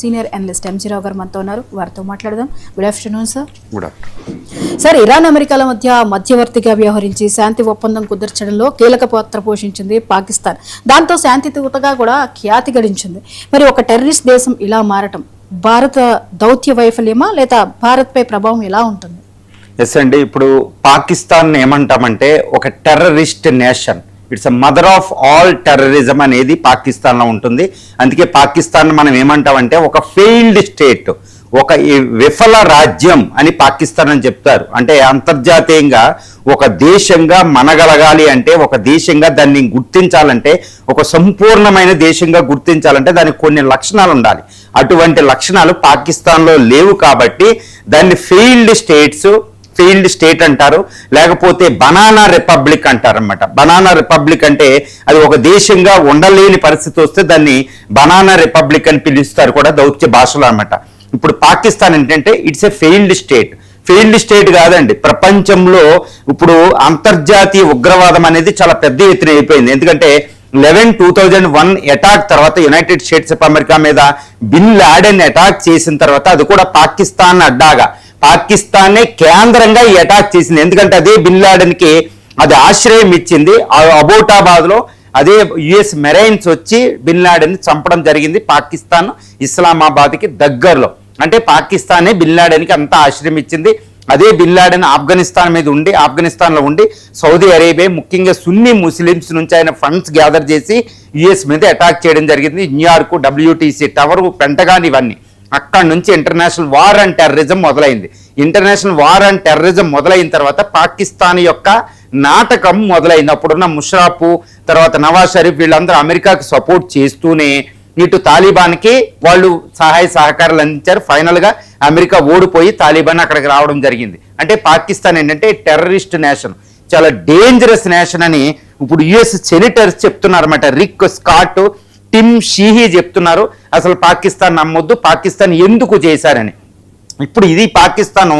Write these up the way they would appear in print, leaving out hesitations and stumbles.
Senior analyst MG రావు గారు మనతో ఉన్నారు. వారితో మాట్లాడదాం. Good afternoon sir. Good afternoon sir. Iran అమెరికాల మధ్య మధ్యవర్తిగా వ్యవహరించి శాంతి ఒప్పందం కుదర్చడంలో కీలక పాత్ర పోషించింది పాకిస్తాన్. దాంతో శాంతి దూతగా కూడా ఖ్యాతి గడించింది. మరి ఒక టెర్రరిస్ట్ దేశం ఇలా మారటం భారత దౌత్య వైఫల్యమా లేదా భారత్పై ప్రభావం ఎలా ఉంటుంది? ఎస్ అండి, ఇప్పుడు పాకిస్తాన్ ఏమంటామంటే ఒక terrorist nation. It's a mother of all terrorism అనేది పాకిస్తాన్లో ఉంటుంది. అందుకే పాకిస్తాన్ మనం ఏమంటామంటే ఒక ఫెయిల్డ్ స్టేట్, ఒక విఫల రాజ్యం అని పాకిస్తాన్ అని చెప్తారు. అంటే అంతర్జాతీయంగా ఒక దేశంగా మనగలగాలి అంటే, ఒక దేశంగా దాన్ని గుర్తించాలంటే, ఒక సంపూర్ణమైన దేశంగా గుర్తించాలంటే దానికి కొన్ని లక్షణాలు ఉండాలి. అటువంటి లక్షణాలు పాకిస్తాన్లో లేవు కాబట్టి దాన్ని ఫెయిల్డ్ స్టేట్ అంటారు, లేకపోతే బనానా రిపబ్లిక్ అంటారు అనమాట. బనానా రిపబ్లిక్ అంటే అది ఒక దేశంగా ఉండలేని పరిస్థితి వస్తే దాన్ని బనానా రిపబ్లిక్ అని పిలుస్తారు కూడా దౌత్య భాషలో అనమాట. ఇప్పుడు పాకిస్తాన్ ఏంటంటే ఇట్స్ ఏ ఫెయిల్డ్ స్టేట్ కాదండి. ప్రపంచంలో ఇప్పుడు అంతర్జాతీయ ఉగ్రవాదం అనేది చాలా పెద్ద ఎత్తున అయిపోయింది. ఎందుకంటే 2001 అటాక్ తర్వాత యునైటెడ్ స్టేట్స్ ఆఫ్ అమెరికా మీద బిన్ లాడెన్ అటాక్ చేసిన తర్వాత అది కూడా పాకిస్తాన్ అడ్డాగా, పాకిస్తాన్నే కేంద్రంగా ఈ అటాక్ చేసింది. ఎందుకంటే అదే బిన్ లాడెన్కి అది ఆశ్రయం ఇచ్చింది. అబోటాబాద్ లో అదే యుఎస్ మెరైన్స్ వచ్చి బిన్ లాడెన్ చంపడం జరిగింది పాకిస్తాన్ ఇస్లామాబాద్కి దగ్గరలో. అంటే పాకిస్తానే బిన్ లాడెన్కి అంతా ఆశ్రయం ఇచ్చింది. అదే బిన్ లాడెన్ ఆఫ్ఘనిస్తాన్లో ఉండి సౌదీ అరేబియా ముఖ్యంగా సున్నీ ముస్లిమ్స్ నుంచి ఆయన ఫండ్స్ గ్యాదర్ చేసి యుఎస్ మీద అటాక్ చేయడం జరిగింది. న్యూయార్క్, WTC టవర్, పెంటగాన్ ఇవన్నీ. అక్కడి నుంచి ఇంటర్నేషనల్ వార్ అండ్ టెర్రరిజం మొదలైంది. ఇంటర్నేషనల్ వార్ అండ్ టెర్రరిజం మొదలైన తర్వాత పాకిస్తాన్ యొక్క నాటకం మొదలైంది. అప్పుడున్న ముషరాఫ్, తర్వాత నవాజ్ షరీఫ్ వీళ్ళందరూ అమెరికాకు సపోర్ట్ చేస్తూనే ఇటు తాలిబాన్కి వాళ్ళు సహాయ సహకారాలు అందించారు. ఫైనల్గా అమెరికా ఓడిపోయి తాలిబాన్ అక్కడికి రావడం జరిగింది. అంటే పాకిస్తాన్ ఏంటంటే టెర్రరిస్ట్ నేషన్, చాలా డేంజరస్ నేషన్ అని ఇప్పుడు యుఎస్ సెనేటర్స్ చెప్తున్నారన్నమాట. రిక్ స్కాట్, టిమ్ షీహీ చెప్తున్నారు. అసలు పాకిస్తాన్ నమ్మొద్దు, పాకిస్తాన్ ఎందుకు చేశారని. ఇప్పుడు ఇది పాకిస్తాన్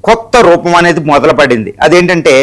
కొత్త రూపం అనేది మొదలుపడింది. అదేంటంటే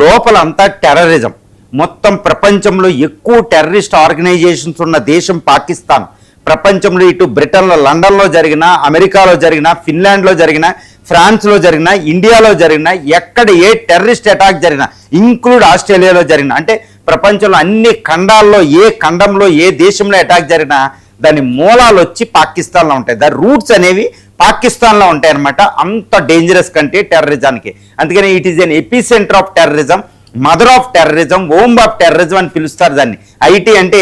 లోపలంతా టెర్రరిజం. మొత్తం ప్రపంచంలో ఎక్కువ టెర్రరిస్ట్ ఆర్గనైజేషన్స్ ఉన్న దేశం పాకిస్తాన్. ప్రపంచంలో ఇటు బ్రిటన్లో, లండన్లో జరిగినా, అమెరికాలో జరిగినా, ఫిన్లాండ్లో జరిగినా, ఫ్రాన్స్లో జరిగినా, ఇండియాలో జరిగినా, ఎక్కడ ఏ టెర్రరిస్ట్ అటాక్ జరిగినా, ఇంక్లూడ్ ఆస్ట్రేలియాలో జరిగినా, అంటే ప్రపంచంలో అన్ని ఖండాల్లో ఏ ఖండంలో ఏ దేశంలో అటాక్ జరిగినా దాని మూలాలు వచ్చి పాకిస్తాన్లో ఉంటాయి. దాని రూట్స్ అనేవి పాకిస్తాన్లో ఉంటాయి అన్నమాట. అంత డేంజరస్ కంట్రీ టెర్రరిజానికి. అందుకని it is an epicentre of terrorism, mother of terrorism, home of terrorism అని పిలుస్తారు దాన్ని. ఐటీ అంటే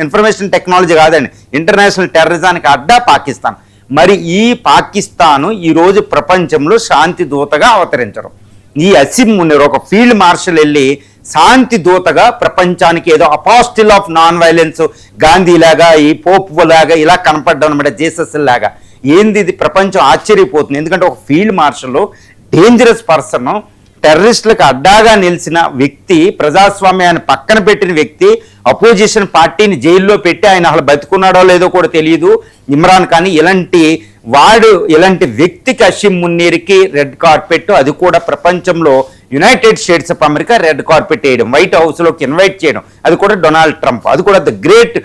ఇన్ఫర్మేషన్ టెక్నాలజీ కాదండి, ఇంటర్నేషనల్ టెర్రరిజానికి అడ్డా పాకిస్తాన్. మరి ఈ పాకిస్తాన్ ఈరోజు ప్రపంచంలో శాంతి దూతగా అవతరించడం. ఈ అసిమ్ మునీర్ ఒక ఫీల్డ్ మార్షల్ వెళ్ళి శాంతి దూతగా ప్రపంచానికి ఏదో అపాస్టిల్ ఆఫ్ నాన్ వైలెన్స్, గాంధీ లాగా, ఈ పోప్ లాగా ఇలా కనపడ్డం అనమాట, జీసస్ లాగా. ఏంది ఇది? ప్రపంచం ఆశ్చర్యపోతుంది. ఎందుకంటే ఒక ఫీల్డ్ మార్షల్, డేంజరస్ పర్సన్, టెర్రరిస్టులకు అడ్డాగా నిలిచిన వ్యక్తి, ప్రజాస్వామ్యాన్ని పక్కన పెట్టిన వ్యక్తి, అపోజిషన్ పార్టీని జైల్లో పెట్టి ఆయన అసలు బతుకున్నాడో లేదో కూడా తెలియదు ఇమ్రాన్ ఖాన్. ఇలాంటి వ్యక్తికి అసిమ్ మున్నీర్కి రెడ్ కార్పెట్, అది కూడా ప్రపంచంలో United States of America red carpet వేయడం, వైట్ హౌస్లోకి ఇన్వైట్ చేయడం, అది కూడా డొనాల్డ్ ట్రంప్, అది కూడా the great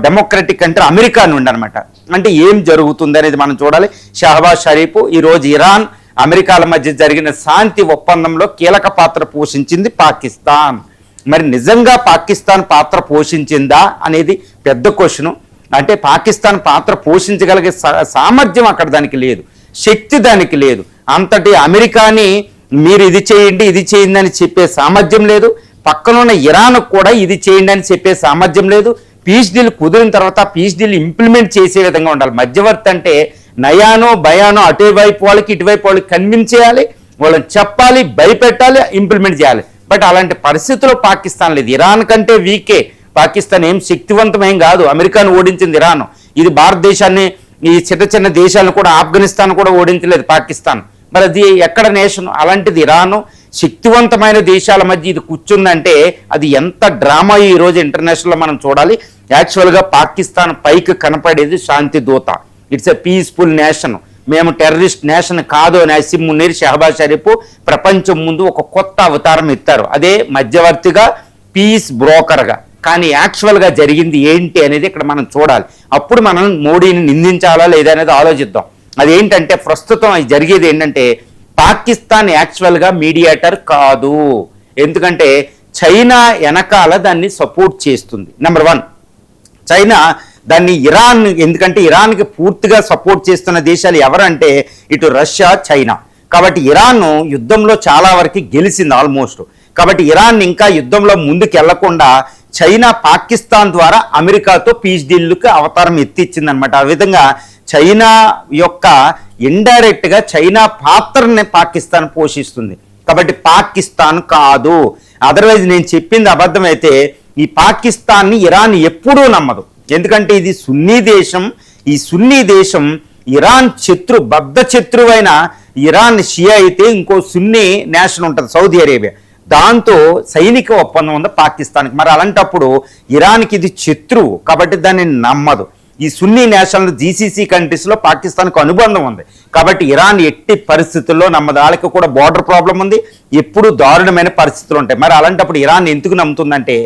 democratic country America నుండి అనమాట. అంటే ఏం జరుగుతుంది అనేది మనం చూడాలి. షహబాజ్ షరీఫ్ ఈరోజు ఇరాన్ అమెరికాల మధ్య జరిగిన శాంతి ఒప్పందంలో కీలక పాత్ర పోషించింది పాకిస్తాన్. మరి నిజంగా పాకిస్తాన్ పాత్ర పోషించిందా అనేది పెద్ద క్వశ్చన్. అంటే పాకిస్తాన్ పాత్ర పోషించగలిగే సామర్థ్యం అక్కడ దానికి లేదు, శక్తి దానికి లేదు. అంతటి అమెరికాని మీరు ఇది చేయండి అని చెప్పే సామర్థ్యం లేదు. పక్కనున్న ఇరాన్ కూడా ఇది చేయండి అని చెప్పే సామర్థ్యం లేదు. పీస్ డీల్ కుదిరిన తర్వాత పీస్ డీల్ ఇంప్లిమెంట్ చేసే విధంగా ఉండాలి. మధ్యవర్తి అంటే నయానో భయానో అటువైపు వాళ్ళకి ఇటువైపు వాళ్ళకి కన్విన్స్ చేయాలి, వాళ్ళని చెప్పాలి, భయపెట్టాలి, ఇంప్లిమెంట్ చేయాలి. బట్ అలాంటి పరిస్థితుల్లో పాకిస్తాన్ లేదు. ఇరాన్ కంటే వీకే పాకిస్తాన్. ఏం శక్తివంతమేం కాదు. అమెరికాను ఓడించింది ఇరాన్. ఇది భారతదేశాన్ని, ఈ చిన్న దేశాలను కూడా, ఆఫ్ఘనిస్తాన్ కూడా ఓడించలేదు పాకిస్తాన్. మరి అది ఎక్కడ నేషన్? అలాంటిది ఇరాను శక్తివంతమైన దేశాల మధ్య ఇది కూర్చుందంటే అది ఎంత డ్రామా ఈరోజు ఇంటర్నేషనల్లో మనం చూడాలి. యాక్చువల్గా పాకిస్తాన్ పైకి కనపడేది శాంతి దూత. It's a peaceful nation. మేము టెర్రరిస్ట్ నేషన్ కాదు అని అసిమ్ మునీర్, షహబాజ్ షరీఫ్ ప్రపంచం ముందు ఒక కొత్త అవతారం ఎత్తారు. అదే మధ్యవర్తిగా, పీస్ బ్రోకర్గా. కానీ యాక్చువల్గా జరిగింది ఏంటి అనేది ఇక్కడ మనం చూడాలి. అప్పుడు మనం మోడీని నిందించాలా లేదా అనేది ఆలోచిద్దాం. అదేంటంటే ప్రస్తుతం జరిగేది ఏంటంటే పాకిస్తాన్ యాక్చువల్గా మీడియేటర్ కాదు, ఎందుకంటే చైనా వెనకాల దాన్ని సపోర్ట్ చేస్తుంది. నెంబర్ 1, చైనా దాన్ని ఇరాన్, ఎందుకంటే ఇరాన్కి పూర్తిగా సపోర్ట్ చేస్తున్న దేశాలు ఎవరంటే ఇటు రష్యా, చైనా. కాబట్టి ఇరాన్ యుద్ధంలో చాలా వరకు గెలిచింది ఆల్మోస్ట్. కాబట్టి ఇరాన్ ఇంకా యుద్ధంలో ముందుకు వెళ్లకుండా చైనా పాకిస్తాన్ ద్వారా అమెరికాతో పీస్ డీల్కి అవతారం ఎత్తిచ్చింది అనమాట. ఆ విధంగా చైనా యొక్క ఇండైరెక్ట్గా చైనా పాత్రని పాకిస్తాన్ పోషిస్తుంది. కాబట్టి పాకిస్తాన్ కాదు. అదర్వైజ్ నేను చెప్పింది అబద్ధమైతే ఈ పాకిస్తాన్ని ఇరాన్ ఎప్పుడూ నమ్మదు, ఎందుకంటే ఇది సున్నీ దేశం. ఈ సున్నీ దేశం ఇరాన్ బద్ధ శత్రువైన ఇరాన్ షియా అయితే ఇంకో సున్నీ నేషన్ ఉంటుంది సౌదీ అరేబియా, దాంతో సైనిక ఒప్పందం ఉంది పాకిస్తాన్కి. మరి అలాంటప్పుడు ఇరాన్కి ఇది శత్రువు కాబట్టి దాన్ని నమ్మదు. ఈ సున్నీ నేషనల్ జీసీసీ కంట్రీస్లో పాకిస్తాన్కు అనుబంధం ఉంది కాబట్టి ఇరాన్ ఎట్టి పరిస్థితుల్లో నమ్మదు. వాళ్ళకి కూడా బార్డర్ ప్రాబ్లం ఉంది, ఎప్పుడు దారుణమైన పరిస్థితులు ఉంటాయి. మరి అలాంటప్పుడు ఇరాన్ ఎందుకు నమ్ముతుందంటే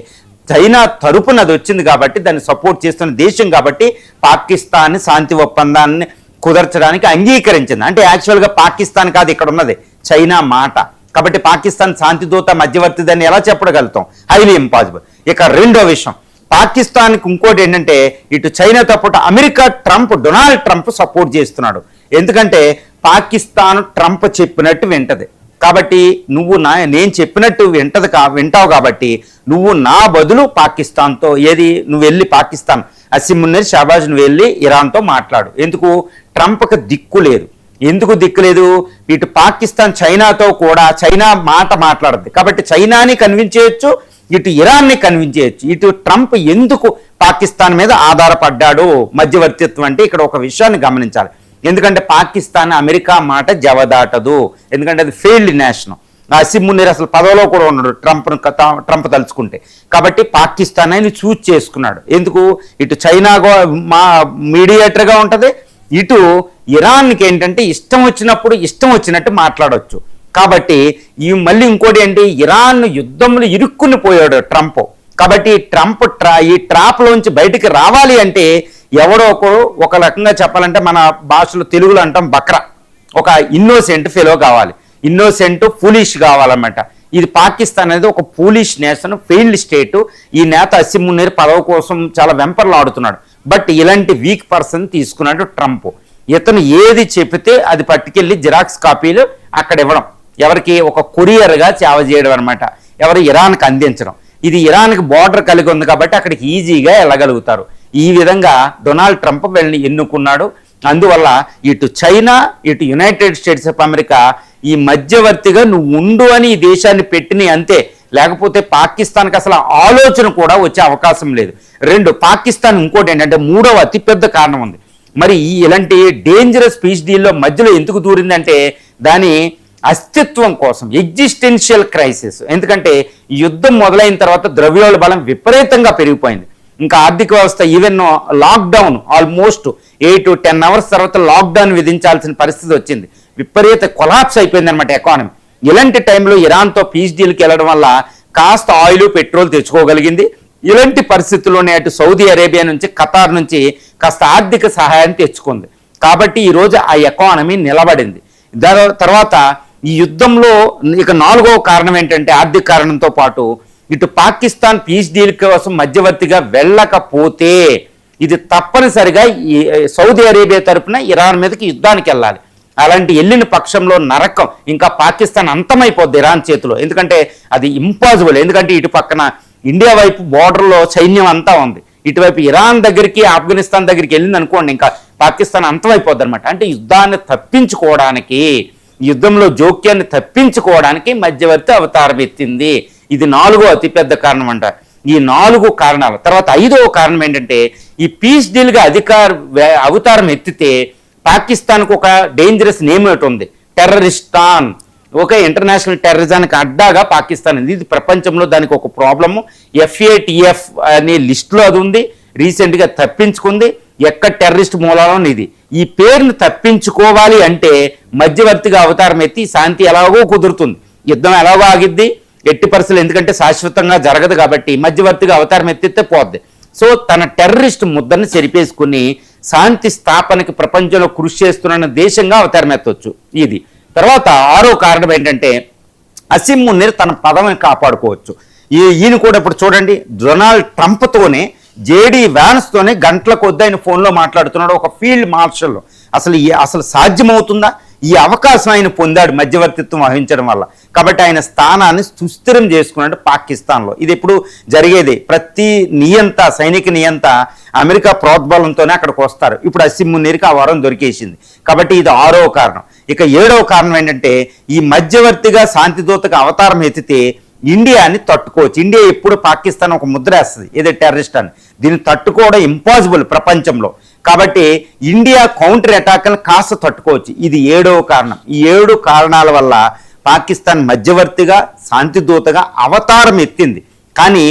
చైనా తరపున అది వచ్చింది కాబట్టి, దాన్ని సపోర్ట్ చేస్తున్న దేశం కాబట్టి పాకిస్తాన్ శాంతి ఒప్పందాన్ని కుదర్చడానికి అంగీకరించింది. అంటే యాక్చువల్గా పాకిస్తాన్ కాదు ఇక్కడ ఉన్నది, చైనా మాట. కాబట్టి పాకిస్తాన్ శాంతి దూత మధ్యవర్తి దాన్ని ఎలా చెప్పగలుగుతాం? Highly impossible. ఇక రెండో విషయం, పాకిస్తాన్కి ఇంకోటి ఏంటంటే ఇటు చైనాతో పాటు అమెరికా డొనాల్డ్ ట్రంప్ సపోర్ట్ చేస్తున్నాడు. ఎందుకంటే పాకిస్తాన్ ట్రంప్ చెప్పినట్టు వింటది కాబట్టి నేను చెప్పినట్టు వింటావు కాబట్టి నువ్వు నా బదులు పాకిస్తాన్తో నువ్వు వెళ్ళి పాకిస్తాన్ అసిమున్నర్ షాబాజ్ నువ్వు వెళ్ళి ఇరాన్తో మాట్లాడు. ఎందుకు? ట్రంప్కి దిక్కు లేదు. ఎందుకు దిక్కులేదు? ఇటు పాకిస్తాన్ చైనాతో కూడా చైనా మాట మాట్లాడుద్ది కాబట్టి చైనాని కన్విన్స్ చేయొచ్చు, ఇటు ఇరాన్ని కన్విన్స్ చేయొచ్చు. ఇటు ట్రంప్ ఎందుకు పాకిస్తాన్ మీద ఆధారపడ్డాడు మధ్యవర్తిత్వం అంటే ఇక్కడ ఒక విషయాన్ని గమనించాలి. ఎందుకంటే పాకిస్తాన్ అమెరికా మాట జవదాటదు, ఎందుకంటే అది ఫెయిల్డ్ నేషన్. అసిమ్ మునీర్ అసలు పదవిలో కూడా ఉన్నాడు ట్రంప్ తలుచుకుంటే. కాబట్టి పాకిస్తాన్ ఆయన చూజ్ చేసుకున్నాడు. ఎందుకు? ఇటు చైనా మా మీడియేటర్గా ఉంటుంది, ఇటు ఇరాన్కి ఏంటంటే ఇష్టం వచ్చినప్పుడు ఇష్టం వచ్చినట్టు మాట్లాడవచ్చు. కాబట్టి మళ్ళీ ఇంకోటి ఏంటి, ఇరాన్ యుద్ధంలో ఇరుక్కుని పోయాడు ట్రంప్. కాబట్టి ఈ ట్రాప్లోంచి బయటికి రావాలి అంటే ఎవడో ఒక రకంగా చెప్పాలంటే మన భాషలో తెలుగులో అంటాం బక్రా, ఒక ఇన్నోసెంట్ ఫెలో కావాలి, ఇన్నోసెంట్ ఫూలిష్ కావాలన్నమాట. ఇది పాకిస్తాన్ అనేది ఒక ఫూలిష్ నేషన్, ఫెయిల్డ్ స్టేటు. ఈ నేత అసిమ్ మునీర్ పదవి కోసం చాలా వెంపర్లు ఆడుతున్నాడు. బట్ ఇలాంటి వీక్ పర్సన్ తీసుకున్నాడు ట్రంప్. ఇతను ఏది చెప్తే అది పట్టుకెళ్ళి జిరాక్స్ కాపీలు అక్కడ ఇవ్వడం, ఎవరికి? ఒక కొరియర్గా సేవ చేయడం అనమాట. ఎవరు? ఇరాన్కి అందించడం. ఇది ఇరాన్కి బార్డర్ కలిగి ఉంది కాబట్టి అక్కడికి ఈజీగా వెళ్ళగలుగుతారు. ఈ విధంగా డొనాల్డ్ ట్రంప్ వీళ్ళని ఎన్నుకున్నాడు. అందువల్ల ఇటు చైనా ఇటు యునైటెడ్ స్టేట్స్ ఆఫ్ అమెరికా ఈ మధ్యవర్తిగా నువ్వు ఉండు అని ఈ దేశాన్ని పెట్టిన అంతే, లేకపోతే పాకిస్తాన్కి అసలు ఆలోచన కూడా వచ్చే అవకాశం లేదు. రెండు, పాకిస్తాన్ ఇంకోటి ఏంటంటే మూడవ అతిపెద్ద కారణం ఉంది. మరి ఇలాంటి డేంజరస్ పీస్ డీల్లో మధ్యలో ఎందుకు దూరిందంటే దాని అస్తిత్వం కోసం, ఎగ్జిస్టెన్షియల్ క్రైసిస్. ఎందుకంటే యుద్ధం మొదలైన తర్వాత ద్రవ్యోల్బ బలం విపరీతంగా పెరిగిపోయింది. ఇంకా ఆర్థిక వ్యవస్థ even lockdown almost 8 to 10 hours తర్వాత లాక్డౌన్ విధించాల్సిన పరిస్థితి వచ్చింది. విపరీత కొలాప్స్ అయిపోయింది అనమాట ఎకానమీ. ఇలాంటి టైంలో ఇరాన్తో పీస్ డీల్కి వెళ్ళడం వల్ల కాస్త ఆయిల్ పెట్రోల్ తెచ్చుకోగలిగింది. ఇలాంటి పరిస్థితుల్లోనే అటు సౌదీ అరేబియా నుంచి ఖతార్ నుంచి కాస్త ఆర్థిక సహాయాన్ని తెచ్చుకుంది. కాబట్టి ఈరోజు ఆ ఎకానమీ నిలబడింది. తర్వాత ఈ యుద్ధంలో ఇక నాలుగవ కారణం ఏంటంటే ఆర్థిక కారణంతో పాటు ఇటు పాకిస్తాన్ పీస్ డీల్ కోసం మధ్యవర్తిగా వెళ్ళకపోతే ఇది తప్పనిసరిగా ఈ సౌదీ అరేబియా తరఫున ఇరాన్ మీదకి యుద్ధానికి వెళ్ళాలి. అలాంటి వెళ్ళిన పక్షంలో నరకం, ఇంకా పాకిస్తాన్ అంతమైపోద్ది ఇరాన్ చేతిలో. ఎందుకంటే అది ఇంపాసిబుల్. ఎందుకంటే ఇటు పక్కన ఇండియా వైపు బోర్డర్లో సైన్యం అంతా ఉంది, ఇటువైపు ఇరాన్ దగ్గరికి ఆఫ్ఘనిస్తాన్ దగ్గరికి వెళ్ళింది అనుకోండి ఇంకా పాకిస్తాన్ అంతమైపోద్ది అనమాట. అంటే యుద్ధాన్ని తప్పించుకోవడానికి, యుద్ధంలో జోక్యాన్ని తప్పించుకోవడానికి మధ్యవర్తి అవతారం ఎత్తింది. ఇది నాలుగో అతిపెద్ద కారణం అంట. ఈ 4 కారణాలు తర్వాత 5వ కారణం ఏంటంటే ఈ పీస్ డీల్గా అవతారం ఎత్తితే పాకిస్తాన్కు ఒక డేంజరస్ నేమ్ ఒకటి ఉంది, టెర్రరిస్టాన్. ఒక ఇంటర్నేషనల్ టెర్రరిజానికి అడ్డాగా పాకిస్తాన్ ఉంది. ఇది ప్రపంచంలో దానికి ఒక ప్రాబ్లము. FATF అనే లిస్టులో అది ఉంది, రీసెంట్గా తప్పించుకుంది. ఎక్కడ టెర్రరిస్ట్ మూలాలను ఇది. ఈ పేరును తప్పించుకోవాలి అంటే మధ్యవర్తిగా అవతారం ఎత్తి శాంతి ఎలాగో కుదురుతుంది, యుద్ధం ఎలాగో ఆగిద్ది, ఎట్టి పరిస్థితులు, ఎందుకంటే శాశ్వతంగా జరగదు కాబట్టి మధ్యవర్తిగా అవతారం ఎత్తితే పోద్ది. సో తన టెర్రరిస్ట్ ముద్దను చెరిపేసుకుని శాంతి స్థాపనకి ప్రపంచంలో కృషి చేస్తున్న దేశంగా అవతారం ఎత్తవచ్చు ఇది. తర్వాత 6వ కారణం ఏంటంటే అసిం మున్నీర్ తన పదవిని కాపాడుకోవచ్చు. ఈయన కూడా ఇప్పుడు చూడండి, డొనాల్డ్ ట్రంప్తోనే జేడీ వ్యాన్స్తోనే గంటల కొద్ది ఆయన ఫోన్లో మాట్లాడుతున్నాడు, ఒక ఫీల్డ్ మార్షల్. అసలు సాధ్యమవుతుందా? ఈ అవకాశం ఆయన పొందాడు మధ్యవర్తిత్వం వహించడం వల్ల. కాబట్టి ఆయన స్థానాన్ని సుస్థిరం చేసుకున్నాడు పాకిస్తాన్లో. ఇది ఎప్పుడు జరిగేది, ప్రతి నియంత సైనిక నియంత అమెరికా ప్రోద్బలంతోనే అక్కడికి వస్తారు. ఇప్పుడు అసిం మున్నీర్కి ఆ వరం దొరికేసింది. కాబట్టి ఇది 6వ కారణం. ఇక 7వ కారణం ఏంటంటే ఈ మధ్యవర్తిగా శాంతిదూతగా అవతారం ఎత్తితే ఇండియాని తట్టుకోవచ్చు. ఇండియా ఎప్పుడు పాకిస్తాన్ ఒక ముద్ర వేస్తుంది, ఏదో టెర్రరిస్ట్ అని. దీన్ని తట్టుకోవడం ఇంపాసిబుల్ ప్రపంచంలో. కాబట్టి ఇండియా కౌంటర్ అటాక్ని కాస్త తట్టుకోవచ్చు. ఇది 7వ కారణం. ఈ 7 కారణాల వల్ల పాకిస్తాన్ మధ్యవర్తిగా శాంతిదూతగా అవతారం ఎత్తింది. కానీ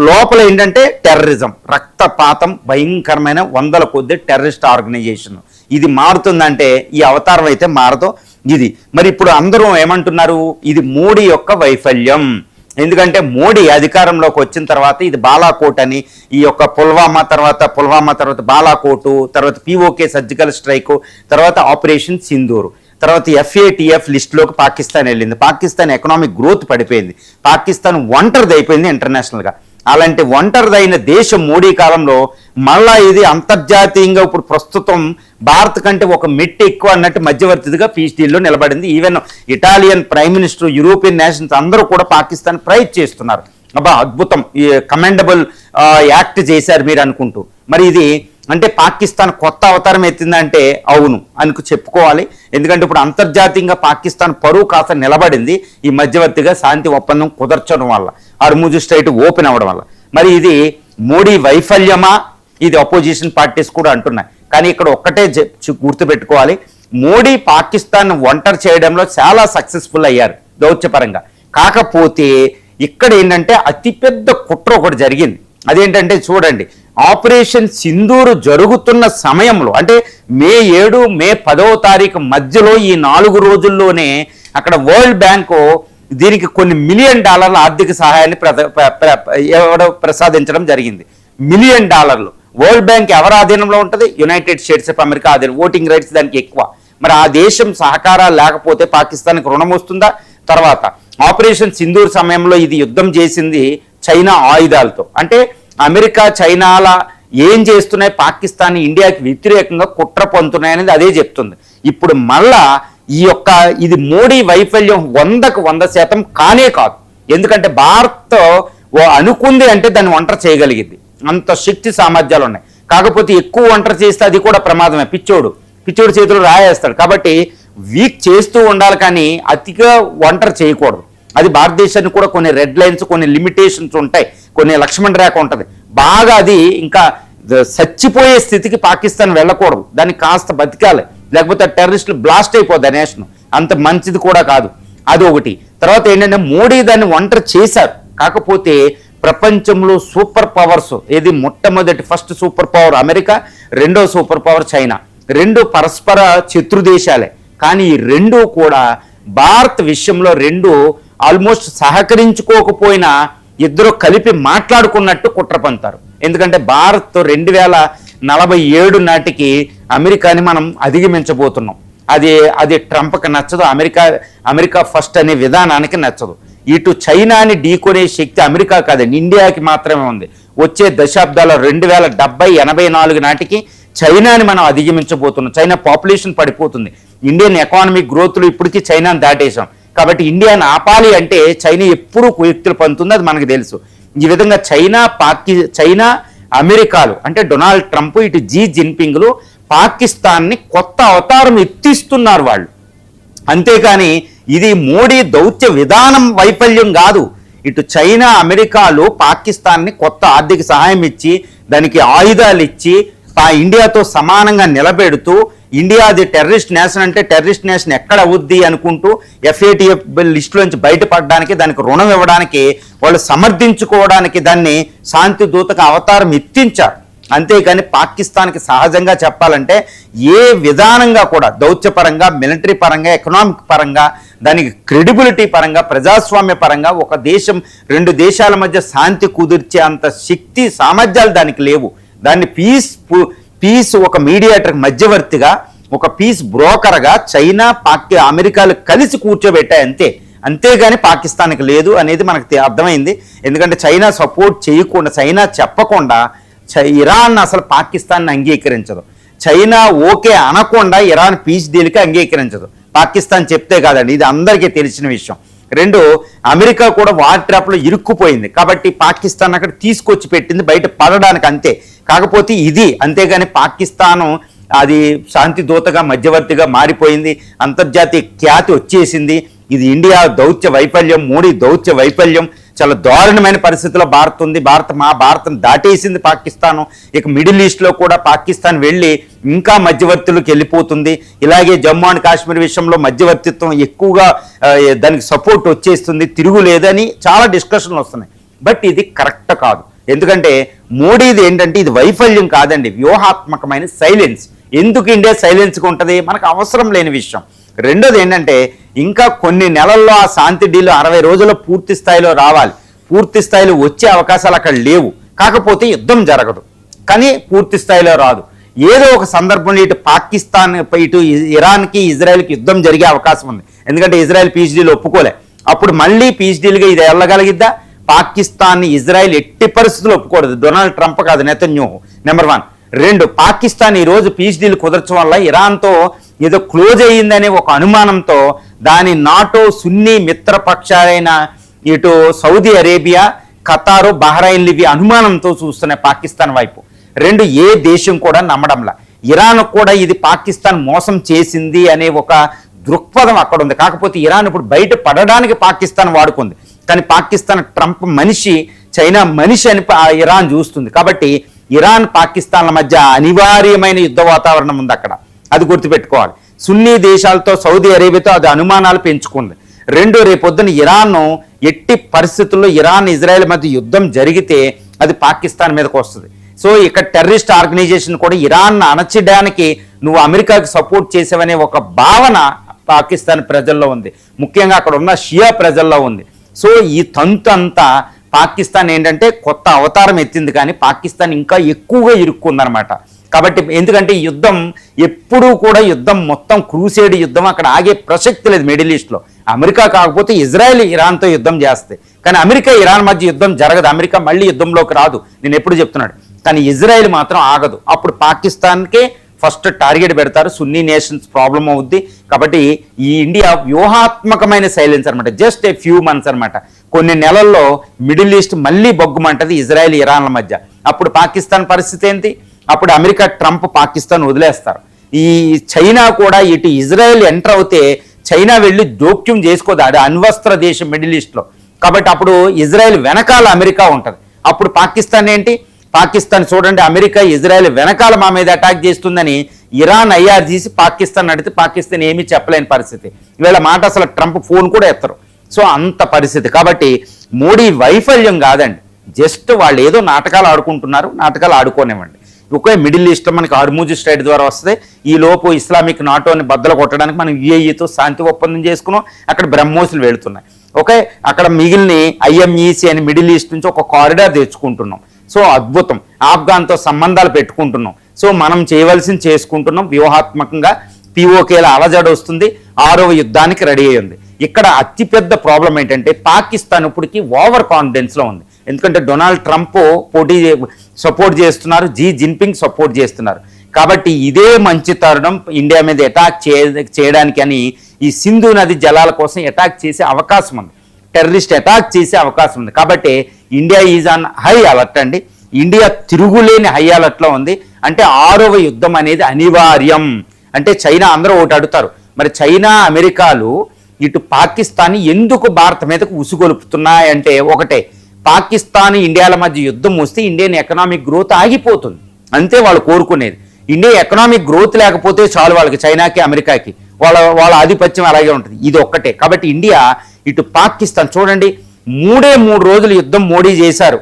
లోపల ఏంటంటే టెర్రరిజం, రక్తపాతం, భయంకరమైన 100ల కొద్ది టెర్రరిస్ట్ ఆర్గనైజేషన్. ఇది మారుతుందంటే ఈ అవతారం అయితే మారదు ఇది. మరి ఇప్పుడు అందరూ ఏమంటున్నారు, ఇది మోడీ యొక్క వైఫల్యం. ఎందుకంటే మోడీ అధికారంలోకి వచ్చిన తర్వాత ఇది బాలాకోట్ అని, ఈ యొక్క పుల్వామా తర్వాత బాలాకోటు, తర్వాత పిఓకే సర్జికల్ స్ట్రైక్, తర్వాత ఆపరేషన్ సింధూర్, తర్వాత FATF లిస్టులోకి పాకిస్తాన్ వెళ్ళింది. పాకిస్తాన్ ఎకనామిక్ గ్రోత్ పడిపోయింది. పాకిస్తాన్ ఒంటరిది అయిపోయింది ఇంటర్నేషనల్గా. అలాంటి ఒంటరిదైన దేశం మోడీ కాలంలో మళ్ళా ఇది అంతర్జాతీయంగా ఇప్పుడు ప్రస్తుతం భారత్ కంటే ఒక మెట్టు ఎక్కువ అన్నట్టు మధ్యవర్తిగా పీస్ డీల్లో నిలబడింది. Even Italian prime minister, European nations అందరూ కూడా పాకిస్తాన్ ప్రైజ్ చేస్తున్నారు. అబ్బా అద్భుతం, ఈ కమెండబుల్ యాక్ట్ చేశారు మీరు అనుకుంటూ. మరి ఇది అంటే పాకిస్తాన్ కొత్త అవతారం ఎత్తిందంటే అవును అనుకు చెప్పుకోవాలి. ఎందుకంటే ఇప్పుడు అంతర్జాతీయంగా పాకిస్తాన్ పరువు కాస్త నిలబడింది ఈ మధ్యవర్తిగా శాంతి ఒప్పందం కుదర్చడం వల్ల, హార్ముజ్ స్ట్రైట్ ఓపెన్ అవ్వడం వల్ల. మరి ఇది మోడీ వైఫల్యమా? ఇది అపోజిషన్ పార్టీస్ కూడా అంటున్నాయి. కానీ ఇక్కడ ఒక్కటే గుర్తుపెట్టుకోవాలి, మోడీ పాకిస్తాన్ ఒంటరి చేయడంలో చాలా సక్సెస్ఫుల్ అయ్యారు దౌత్యపరంగా. కాకపోతే ఇక్కడ ఏంటంటే అతిపెద్ద కుట్ర ఒకటి జరిగింది. అదేంటంటే చూడండి, ఆపరేషన్ సింధూర్ జరుగుతున్న సమయంలో అంటే మే 7, మే 10వ తారీఖు మధ్యలో ఈ 4 రోజుల్లోనే అక్కడ వరల్డ్ బ్యాంకు దీనికి కొన్ని $1 మిలియన్ ఆర్థిక సహాయాన్ని ప్రసాదించడం జరిగింది. $1 మిలియన్. వరల్డ్ బ్యాంక్ ఎవరి ఆధీనంలో ఉంటుంది? యునైటెడ్ స్టేట్స్ ఆఫ్ అమెరికా ఆధీనం. ఓటింగ్ రైట్స్ దానికి ఎక్కువ. మరి ఆ దేశం సహకారాలు లేకపోతే పాకిస్తాన్కి రుణం వస్తుందా? తర్వాత ఆపరేషన్ సింధూర్ సమయంలో ఇది యుద్ధం చేసింది చైనా ఆయుధాలతో. అంటే అమెరికా చైనాల ఏం చేస్తున్నాయి, పాకిస్తాన్ ఇండియాకి వ్యతిరేకంగా కుట్ర పొందుతున్నాయనేది అదే చెప్తుంది. ఇప్పుడు మళ్ళా ఇది మోడీ వైఫల్యం 100% కానే కాదు. ఎందుకంటే భారత్ అనుకుంది అంటే దాన్ని ఒంటరి చేయగలిగింది, అంత శక్తి సామర్థ్యాలు ఉన్నాయి. కాకపోతే ఎక్కువ ఒంటరి చేస్తే అది కూడా ప్రమాదమే. పిచ్చోడు చేతులు రాయేస్తాడు. కాబట్టి వీక్ చేస్తూ ఉండాలి, కానీ అతిగా ఒంటరి చేయకూడదు. అది భారతదేశానికి కూడా కొన్ని రెడ్ లైన్స్, కొన్ని లిమిటేషన్స్ ఉంటాయి, కొన్ని లక్ష్మణ రేఖ ఉంటుంది. బాగా అది ఇంకా చచ్చిపోయే స్థితికి పాకిస్తాన్ వెళ్ళకూడదు, దాన్ని కాస్త బతికాలి. లేకపోతే టెర్రరిస్టులు బ్లాస్ట్ అయిపోద్ది ఆ నేషన్, అంత మంచిది కూడా కాదు. అది ఒకటి. తర్వాత ఏంటంటే మోడీ దాన్ని ఒంటరి చేశారు. కాకపోతే ప్రపంచంలో సూపర్ పవర్స్ ఏది, మొట్టమొదటి ఫస్ట్ సూపర్ పవర్ అమెరికా, రెండో సూపర్ పవర్ చైనా, 2 పరస్పర శత్రు దేశాలే. కానీ ఈ 2 కూడా భారత్ విషయంలో 2 ఆల్మోస్ట్ సహకరించుకోకపోయినా ఇద్దరు కలిపి మాట్లాడుకున్నట్టు కుట్ర పంతారు. ఎందుకంటే భారత్ 2047 నాటికి అమెరికాని మనం అధిగమించబోతున్నాం. అది ట్రంప్కి నచ్చదు, అమెరికా ఫస్ట్ అనే విధానానికి నచ్చదు. ఇటు చైనాని ఢీకొనే శక్తి అమెరికా కాదండి, ఇండియాకి మాత్రమే ఉంది. వచ్చే దశాబ్దాల్లో 2070-84 నాటికి చైనాని మనం అధిగమించబోతున్నాం. చైనా పాపులేషన్ పడిపోతుంది. ఇండియన్ ఎకానమిక్ గ్రోత్లో ఇప్పటికీ చైనాని దాటేశాం. కాబట్టి ఇండియాని ఆపాలి అంటే చైనా ఎప్పుడూ కుయుక్తులు పంతుంది, అది మనకు తెలుసు. ఈ విధంగా చైనా అమెరికాలు అంటే డొనాల్డ్ ట్రంప్, ఇటు జీ జిన్పింగ్లు పాకిస్తాన్ని కొత్త అవతారం ఎత్తిస్తున్నారు వాళ్ళు. అంతేకాని ఇది మోడీ దౌత్య విధానం వైఫల్యం కాదు. ఇటు చైనా అమెరికాలు పాకిస్తాన్ని కొత్త ఆర్థిక సహాయం ఇచ్చి, దానికి ఆయుధాలు ఇచ్చి, ఇండియాతో సమానంగా నిలబెడుతూ, ఇండియా అది టెర్రరిస్ట్ నేషన్ అంటే టెర్రరిస్ట్ నేషన్ ఎక్కడ అవుద్ది అనుకుంటూ FATF లిస్టులోంచి బయటపడడానికి, దానికి రుణం ఇవ్వడానికి, వాళ్ళు సమర్థించుకోవడానికి దాన్ని శాంతి దూతగా అవతారం ఎత్తించారు. అంతేకాని పాకిస్తాన్కి సహజంగా చెప్పాలంటే ఏ విధానంగా కూడా దౌత్యపరంగా, మిలిటరీ పరంగా, ఎకనామిక్ పరంగా దానికి క్రెడిబిలిటీ పరంగా, ప్రజాస్వామ్య పరంగా ఒక దేశం, రెండు దేశాల మధ్య శాంతి కుదిర్చే అంత శక్తి సామర్థ్యాలు దానికి లేవు. దాన్ని పీస్ ఒక మీడియేటర్ మధ్యవర్తిగా, ఒక పీస్ బ్రోకర్గా చైనా, అమెరికాలు కలిసి కూర్చోబెట్టాయి అంతే. అంతేగాని పాకిస్తాన్కి లేదు అనేది మనకు అర్థమైంది. ఎందుకంటే చైనా సపోర్ట్ చేయకుండా, చైనా చెప్పకుండా ఇరాన్ అసలు పాకిస్తాన్ని అంగీకరించదు. చైనా ఓకే అనకుండా ఇరాన్ పీస్ డీల్కి అంగీకరించదు. పాకిస్తాన్ చెప్తే కాదండి, ఇది అందరికీ తెలిసిన విషయం. రెండు, అమెరికా కూడా వార్ ట్రాప్లో ఇరుక్కుపోయింది కాబట్టి పాకిస్తాన్ అక్కడ తీసుకొచ్చి పెట్టింది బయట పడడానికి అంతే. కాకపోతే ఇది అంతేగాని పాకిస్తాను అది శాంతి దూతగా, మధ్యవర్తిగా మారిపోయింది, అంతర్జాతీయ ఖ్యాతి వచ్చేసింది. ఇది ఇండియా దౌత్య వైఫల్యం, మోడీ దౌత్య వైఫల్యం. చాలా దారుణమైన పరిస్థితిలో భారత్ ఉంది. భారత్ను దాటేసింది పాకిస్తాను. ఇక మిడిల్ ఈస్ట్లో కూడా పాకిస్తాన్ వెళ్ళి ఇంకా మధ్యవర్తులకు వెళ్ళిపోతుంది. ఇలాగే జమ్మూ అండ్ కాశ్మీర్ విషయంలో మధ్యవర్తిత్వం ఎక్కువగా దానికి సపోర్ట్ వచ్చేస్తుంది, తిరుగులేదని చాలా డిస్కషన్లు వస్తున్నాయి. బట్ ఇది కరెక్ట్ కాదు. ఎందుకంటే మోడీది ఏంటంటే ఇది వైఫల్యం కాదండి, వ్యూహాత్మకమైన సైలెన్స్. ఎందుకు ఇండియా సైలెన్స్గా ఉంటుంది? మనకు అవసరం లేని విషయం. రెండోది ఏంటంటే ఇంకా కొన్ని నెలల్లో ఆ శాంతి డీల్ 60 రోజుల్లో పూర్తి స్థాయిలో రావాలి. పూర్తి స్థాయిలో వచ్చే అవకాశాలు అక్కడ లేవు. కాకపోతే యుద్ధం జరగదు, కానీ పూర్తి స్థాయిలో రాదు. ఏదో ఒక సందర్భంలో ఇటు పాకిస్తాన్, ఇటు ఇరాన్కి, ఇజ్రాయెల్కి యుద్ధం జరిగే అవకాశం ఉంది. ఎందుకంటే ఇజ్రాయెల్ పీస్ డీల్ ఒప్పుకోలే. అప్పుడు మళ్ళీ పీస్ డీల్గా ఇది వెళ్ళగలిగిద్దా? పాకిస్తాన్ని ఇజ్రాయెల్ ఎట్టి పరిస్థితుల్లో ఒప్పుకోలేదు. డొనాల్డ్ ట్రంప్ కాదు, నెతన్యాహు నెంబర్ 1. రెండు, పాకిస్తాన్ ఈరోజు పీస్ డీల్ కుదర్చడం వల్ల ఇరాన్తో ఏదో క్లోజ్ అయ్యిందనే ఒక అనుమానంతో దాని నాటో సున్నీ మిత్రపక్షాలైన ఇటు సౌదీ అరేబియా, ఖతారు, బహ్రెయిన్, లిబియా అనుమానంతో చూస్తున్నాయి పాకిస్తాన్ వైపు. రెండు, ఏ దేశం కూడా నమ్మడంలా. ఇరాన్ కూడా ఇది పాకిస్తాన్ మోసం చేసింది అనే ఒక దృక్పథం అక్కడ ఉంది. కాకపోతే ఇరాన్ ఇప్పుడు బయట పడడానికి పాకిస్తాన్ వాడుకుంది. కానీ పాకిస్తాన్ ట్రంప్ మనిషి, చైనా మనిషి అని ఇరాన్ చూస్తుంది. కాబట్టి ఇరాన్, పాకిస్తాన్ల మధ్య అనివార్యమైన యుద్ధ వాతావరణం ఉంది అక్కడ. అది గుర్తుపెట్టుకోవాలి. సున్నీ దేశాలతో, సౌదీ అరేబియాతో అది అనుమానాలు పెంచుకుంది. రెండు, రేపొద్దున ఇరాన్ ఎట్టి పరిస్థితుల్లో ఇరాన్, ఇజ్రాయెల్ మధ్య యుద్ధం జరిగితే అది పాకిస్తాన్ మీదకి వస్తుంది. సో ఇక్కడ టెర్రరిస్ట్ ఆర్గనైజేషన్ కూడా ఇరాన్ అణచడానికి నువ్వు అమెరికాకి సపోర్ట్ చేసావనే ఒక భావన పాకిస్తాన్ ప్రజల్లో ఉంది, ముఖ్యంగా అక్కడ ఉన్న షియా ప్రజల్లో ఉంది. సో ఈ తంతు అంతా పాకిస్తాన్ ఏంటంటే కొత్త అవతారం ఎత్తింది, కానీ పాకిస్తాన్ ఇంకా ఎక్కువగా ఇరుక్కుందనమాట. కాబట్టి ఎందుకంటే ఈ యుద్ధం ఎప్పుడూ కూడా యుద్ధం మొత్తం క్రూసేడ్ యుద్ధం, అక్కడ ఆగే ప్రసక్తి లేదు మిడిల్ ఈస్ట్లో. అమెరికా కాకపోతే ఇజ్రాయెల్ ఇరాన్తో యుద్ధం చేస్తే, కానీ అమెరికా ఇరాన్ మధ్య యుద్ధం జరగదు. అమెరికా మళ్ళీ యుద్ధంలోకి రాదు, నేను ఎప్పుడు చెప్తున్నాడు. కానీ ఇజ్రాయెల్ మాత్రం ఆగదు. అప్పుడు పాకిస్తాన్కే ఫస్ట్ టార్గెట్ పెడతారు. సున్నీ నేషన్స్ ప్రాబ్లం అవుద్ది. కాబట్టి ఈ ఇండియా వ్యూహాత్మకమైన సైలెన్స్ అనమాట. జస్ట్ ఏ ఫ్యూ మంత్స్ అనమాట. కొన్ని నెలల్లో మిడిల్ ఈస్ట్ మళ్ళీ బొగ్గుమంటది ఇజ్రాయెల్, ఇరాన్ల మధ్య. అప్పుడు పాకిస్తాన్ పరిస్థితి ఏంటి? అప్పుడు అమెరికా, ట్రంప్ పాకిస్తాన్ వదిలేస్తారు. ఈ చైనా కూడా ఇటు ఇజ్రాయెల్ ఎంటర్ అవుతే చైనా వెళ్ళి జోక్యం చేసుకోదు. అది అణ్వస్త్ర దేశం మిడిల్ ఈస్ట్లో. కాబట్టి అప్పుడు ఇజ్రాయెల్ వెనకాల అమెరికా ఉంటుంది. అప్పుడు పాకిస్తాన్ ఏంటి? పాకిస్తాన్ చూడండి, అమెరికా ఇజ్రాయెల్ వెనకాల మా మీద అటాక్ చేస్తుందని ఇరాన్ ఐఆర్ చేసి పాకిస్తాన్ అడిగితే పాకిస్తాన్ ఏమీ చెప్పలేని పరిస్థితి. వీళ్ళ మాట అసలు ట్రంప్ ఫోన్ కూడా ఎత్తరు. సో అంత పరిస్థితి. కాబట్టి మోడీ వైఫల్యం కాదండి, జస్ట్ వాళ్ళు ఏదో నాటకాలు ఆడుకుంటున్నారు, నాటకాలు ఆడుకోనివ్వండి. ఒకే మిడిల్ ఈస్ట్లో మనకి హార్ముజ్ స్ట్రైట్ ద్వారా వస్తుంది. ఈ లోపు ఇస్లామిక్ నాటోని బద్దలు కొట్టడానికి మనం యుఏఈతో శాంతి ఒప్పందం చేసుకున్నాం. అక్కడ బ్రహ్మోసులు వెళుతున్నాయి. ఓకే, అక్కడ మిగిలిన ఐఎంఈసి అని మిడిల్ ఈస్ట్ నుంచి ఒక కారిడార్ తెచ్చుకుంటున్నాం. సో అద్భుతం. ఆఫ్ఘాన్తో సంబంధాలు పెట్టుకుంటున్నాం. సో మనం చేయవలసింది చేసుకుంటున్నాం. వ్యూహాత్మకంగా పిఓకేల అలజడి వస్తుంది. 6వ యుద్ధానికి రెడీ అయ్యింది. ఇక్కడ అతిపెద్ద ప్రాబ్లం ఏంటంటే పాకిస్తాన్ ఇప్పటికి ఓవర్ కాన్ఫిడెన్స్లో ఉంది. ఎందుకంటే డొనాల్డ్ ట్రంప్ సపోర్ట్ చేస్తున్నారు, జీ జిన్పింగ్ సపోర్ట్ చేస్తున్నారు. కాబట్టి ఇదే మంచి తరుణం ఇండియా మీద అటాక్ చేయడానికి అని ఈ సింధు నది జలాల కోసం అటాక్ చేసే అవకాశం ఉంది, టెర్రరిస్ట్ అటాక్ చేసే అవకాశం ఉంది. కాబట్టి India is on high alert అండి. ఇండియా తిరుగులేని హై అలర్ట్లో ఉంది. అంటే 6వ యుద్ధం అనేది అనివార్యం. అంటే చైనా, అందరూ ఒకటి అడుగుతారు, మరి చైనా, అమెరికాలు ఇటు పాకిస్తాన్ ఎందుకు భారత్ మీదకు ఉసుగొలుపుతున్నాయంటే ఒకటే, పాకిస్తాన్, ఇండియాల మధ్య యుద్ధం వస్తే ఇండియన్ ఎకనామిక్ గ్రోత్ ఆగిపోతుంది. అంతే వాళ్ళు కోరుకునేది. ఇండియా ఎకనామిక్ గ్రోత్ లేకపోతే చాలు వాళ్ళకి, చైనాకి, అమెరికాకి వాళ్ళ ఆధిపత్యం అలాగే ఉంటుంది. ఇది ఒక్కటే. కాబట్టి ఇండియా ఇటు పాకిస్తాన్ చూడండి, 3 రోజులు యుద్ధం మోడీ చేశారు,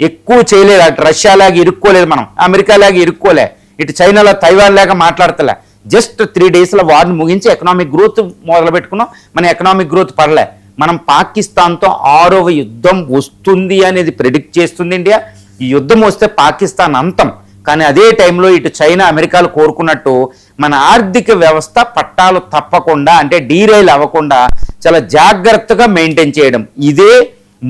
ఎక్కువ చేయలేదు. అటు రష్యా లాగా ఇరుక్కోలేదు, మనం అమెరికా లాగా ఇరుక్కోలే, ఇటు చైనాలో తైవాన్ లాగా మాట్లాడతలే. జస్ట్ 3 daysలో వార్ని ముగించి ఎకనామిక్ గ్రోత్ మొదలు పెట్టుకున్నాం. మన ఎకనామిక్ గ్రోత్ పడలే. మనం పాకిస్తాన్తో 6వ యుద్ధం వస్తుంది అనేది ప్రెడిక్ట్ చేస్తుంది ఇండియా. ఈ యుద్ధం వస్తే పాకిస్తాన్ అంతం. కానీ అదే టైంలో ఇటు చైనా అమెరికాలు కోరుకున్నట్టు మన ఆర్థిక వ్యవస్థ పట్టాలు తప్పకుండా అంటే డీరైల్ అవ్వకుండా చాలా జాగ్రత్తగా మెయింటైన్ చేయడం, ఇదే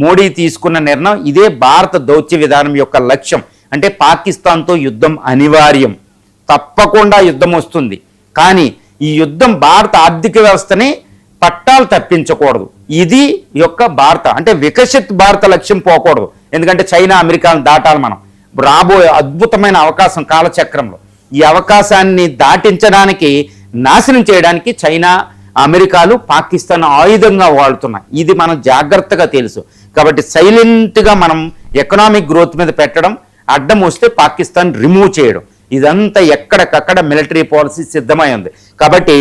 మోడీ తీసుకున్న నిర్ణయం. ఇదే భారత దౌత్య విధానం యొక్క లక్ష్యం. అంటే పాకిస్తాన్తో యుద్ధం అనివార్యం, తప్పకుండా యుద్ధం వస్తుంది. కానీ ఈ యుద్ధం భారత ఆర్థిక వ్యవస్థని పట్టాలు తప్పించకూడదు. ఇది యొక్క భారత అంటే వికసిత్ భారత లక్ష్యం పోకూడదు. ఎందుకంటే చైనా అమెరికాను దాటాలి. మనం రాబోయే అద్భుతమైన అవకాశం కాలచక్రంలో, ఈ అవకాశాన్ని దాటించడానికి నాశనం చేయడానికి చైనా అమెరికాలు పాకిస్తాన్ ఆయుధంగా వాడుతున్నాయి. ఇది మనం జాగ్రత్తగా తెలుసు. కాబట్టి సైలెంట్గా మనం ఎకనామిక్ గ్రోత్ మీద పెట్టడం, అడ్డం వస్తే పాకిస్తాన్ రిమూవ్ చేయడం, ఇదంతా ఎక్కడికక్కడ మిలిటరీ పాలసీ సిద్ధమై ఉంది. కాబట్టి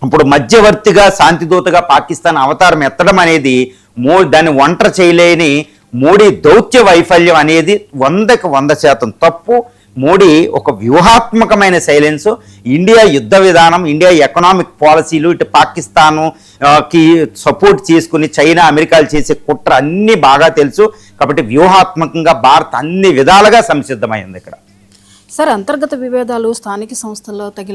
ఇప్పుడు మధ్యవర్తిగా శాంతిదూతగా పాకిస్తాన్ అవతారం ఎత్తడం అనేది దాన్ని ఒంటరి చేయలేని మోడీ దౌత్య వైఫల్యం అనేది 100% తప్పు. మోడీ ఒక వ్యూహాత్మకమైన సైలెన్స్, ఇండియా యుద్ధ విధానం, ఇండియా ఎకనామిక్ పాలసీలు, ఇటు పాకిస్తాన్కి సపోర్ట్ చేసుకుని చైనా అమెరికాలు చేసే కుట్ర అన్నీ బాగా తెలుసు. కాబట్టి వ్యూహాత్మకంగా భారత్ అన్ని విధాలుగా సంసిద్ధమైంది ఇక్కడ. సార్, అంతర్గత విభేదాలు స్థానిక సంస్థల్లో తగిలిన